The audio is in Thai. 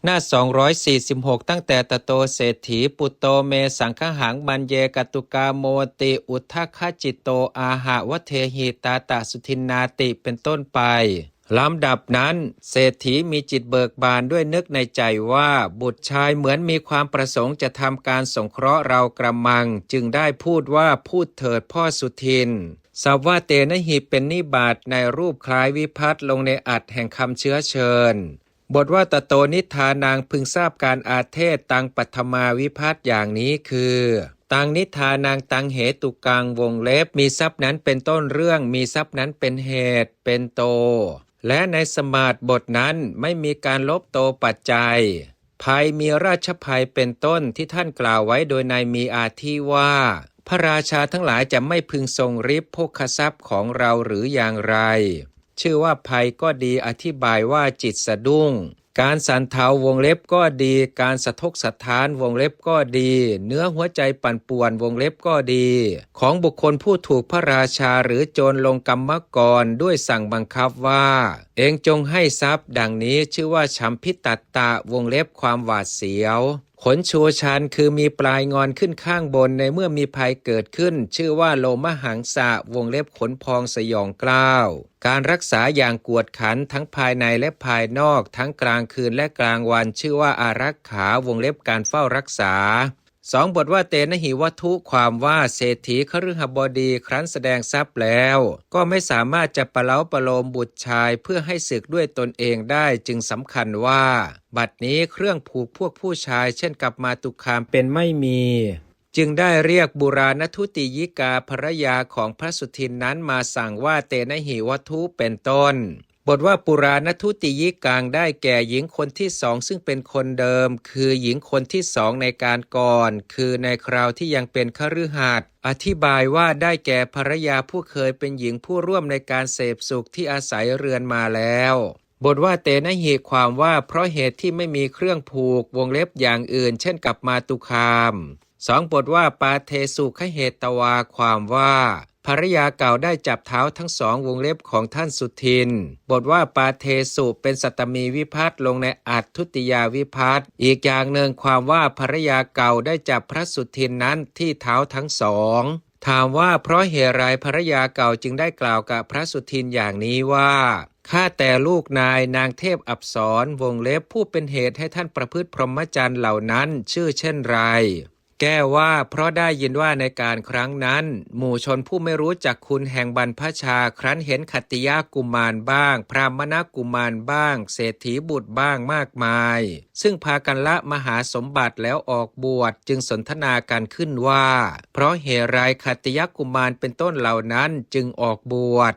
หน้า246ตั้งแต่ตโตเศรษฐีปุตโตเมสังฆหังมันเยกตุกาโมติอุทธคจิตโตอาหะวะเทหิตาตะสุทินนาติเป็นต้นไปลำดับนั้นเศรษฐีมีจิตเบิกบานด้วยนึกในใจว่าบุตรชายเหมือนมีความประสงค์จะทำการสงเคราะห์เรากระมังจึงได้พูดว่าพูดเถิดพ่อสุทินสัพว่าเตนะหิเป็นนิบาตในรูปคล้ายวิภัตลงในอัดแห่งคำเชื้อเชิญบทว่าตโตนิทานางพึงทราบการอาเทศตังปัทมาวิภัตอย่างนี้คือตังนิทานางตังเหตุกังวงเล็บมีทรัพย์นั้นเป็นต้นเรื่องมีทรัพย์นั้นเป็นเหตุเป็นโตและในสมาธิบทนั้นไม่มีการลบโตปัจจัยภัยมีราชภัยเป็นต้นที่ท่านกล่าวไว้โดยในมีอาทิว่าพระราชาทั้งหลายจะไม่พึงทรงริบโภคทรัพย์ของเราหรืออย่างไรชื่อว่าภัยก็ดีอธิบายว่าจิตสะดุ้งการสั่นเทาวงเล็บก็ดีการสะทกสะท้านวงเล็บก็ดีเนื้อหัวใจปั่นป่วนวงเล็บก็ดีของบุคคลผู้ถูกพระราชาหรือโจรลงกรรมกรด้วยสั่งบังคับว่าเองจงให้ทรัพย์ดังนี้ชื่อว่าฉัมพิตัตตะวงเล็บความหวาดเสียวขนชูชันคือมีปลายงอนขึ้นข้างบนในเมื่อมีภัยเกิดขึ้นชื่อว่าโลมหังสะวงเล็บขนพองสยองกล้าวการรักษาอย่างกวดขันทั้งภายในและภายนอกทั้งกลางคืนและกลางวันชื่อว่าอารักขาวงเล็บการเฝ้ารักษา2บทว่าเตนะหิวัตถุความว่าเศรษฐีคฤหบดีครั้นแสดงทรัพย์แล้วก็ไม่สามารถจะประเล้าประโลมบุตรชายเพื่อให้ศึกด้วยตนเองได้จึงสำคัญว่าบัดนี้เครื่องผูกพวกผู้ชายเช่นกับมาตุคามเป็นไม่มีจึงได้เรียกบุราณทุติยิกาภรยาของพระสุทินนั้นมาสั่งว่าเตนะหิวัตถุเป็นต้นบทว่าปุราณทุติยิกังได้แก่หญิงคนที่สองซึ่งเป็นคนเดิมคือหญิงคนที่สองในการก่อนคือในคราวที่ยังเป็นคฤหัสถ์อธิบายว่าได้แก่ภรรยาผู้เคยเป็นหญิงผู้ร่วมในการเสพสุขที่อาศัยเรือนมาแล้วบทว่าเตนะหิความว่าเพราะเหตุที่ไม่มีเครื่องผูกวงเล็บอย่างอื่นเช่นกับมาตุคาม2บทว่าปาเทสุขเหตวาความว่าภรรยาเก่าได้จับเท้าทั้งสองวงเล็บของท่านสุทินบทว่าปาเทสุเป็นสัตตมีวิภัตลงในอัตทุติยาวิภัตอีกอย่างหนึ่งความว่าภรรยาเก่าได้จับพระสุทินนั้นที่เท้าทั้งสองถามว่าเพราะเหตุไรภรรยาเก่าจึงได้กล่าวกับพระสุทินอย่างนี้ว่าข้าแต่ลูกนายนางเทพอัปสรวงเล็บผู้เป็นเหตุให้ท่านประพฤติพรหมจรรย์เหล่านั้นชื่อเช่นไรแก้ว่าเพราะได้ยินว่าในการครั้งนั้นหมู่ชนผู้ไม่รู้จักคุณแห่งบรรพชาครั้นเห็นขัตติยากุมารบ้างพรามณกุมารบ้างเศรษฐีบุตรบ้างมากมายซึ่งพากันละมหาสมบัติแล้วออกบวชจึงสนทนากันขึ้นว่าเพราะเหตุไรขัตติยากุมารเป็นต้นเหล่านั้นจึงออกบวช